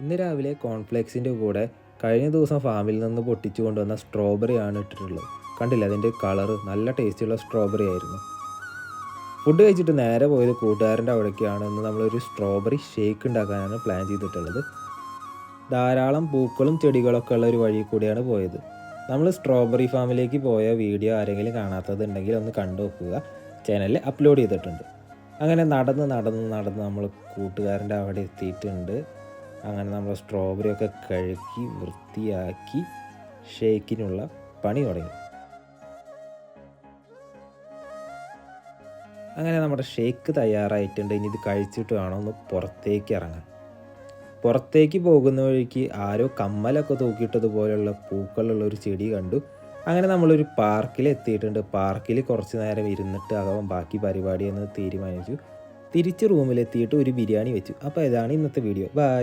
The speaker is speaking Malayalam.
ഇന്ന് രാവിലെ കോൺഫ്ലേക്സിൻ്റെ കൂടെ കഴിഞ്ഞ ദിവസം ഫാമിൽ നിന്ന് പൊട്ടിച്ചു കൊണ്ടുവന്ന സ്ട്രോബെറിയാണ് ഇട്ടിട്ടുള്ളത്. കണ്ടില്ല, അതിൻ്റെ കളറ് നല്ല ടേസ്റ്റുള്ള സ്ട്രോബെറി ആയിരുന്നു. ഫുഡ് കഴിച്ചിട്ട് നേരെ പോയത് കൂട്ടുകാരൻ്റെ അവിടേക്കാണ്. ഇന്ന് നമ്മളൊരു സ്ട്രോബെറി ഷേക്ക് ഉണ്ടാക്കാനാണ് പ്ലാൻ ചെയ്തിട്ടുള്ളത്. ധാരാളം പൂക്കളും ചെടികളൊക്കെ ഉള്ള ഒരു വഴി കൂടിയാണ് പോയത്. നമ്മൾ സ്ട്രോബെറി ഫാമിലേക്ക് പോയ വീഡിയോ ആരെങ്കിലും കാണാത്തതുണ്ടെങ്കിൽ ഒന്ന് കണ്ടു നോക്കുക, ചാനലിൽ അപ്ലോഡ് ചെയ്തിട്ടുണ്ട്. അങ്ങനെ നടന്ന് നമ്മൾ കൂട്ടുകാരൻ്റെ അവിടെ എത്തിയിട്ടുണ്ട്. അങ്ങനെ നമ്മൾ സ്ട്രോബെറി ഒക്കെ കഴുകി വൃത്തിയാക്കി ഷേക്കിനുള്ള പണി തുടങ്ങി. അങ്ങനെ നമ്മുടെ ഷേക്ക് തയ്യാറായിട്ടുണ്ട്. ഇനി ഇത് കഴിച്ചിട്ട് വേണം ഒന്ന് പുറത്തേക്ക് ഇറങ്ങാൻ. പുറത്തേക്ക് പോകുന്ന വഴിക്ക് ആരോ കമ്മലൊക്കെ തൂക്കിയിട്ടതുപോലെയുള്ള പൂക്കളുള്ള ഒരു ചെടി കണ്ടു. അങ്ങനെ നമ്മളൊരു പാർക്കിൽ എത്തിയിട്ടുണ്ട്. പാർക്കിൽ കുറച്ച് നേരം ഇരുന്നിട്ട് അഥവാ ബാക്കി പരിപാടിയെന്ന് തീരുമാനിച്ചു. തിരിച്ച് റൂമിലെത്തിയിട്ട് ഒരു ബിരിയാണി വെച്ചു. അപ്പോൾ ഇതാണ് ഇന്നത്തെ വീഡിയോ. ബൈ.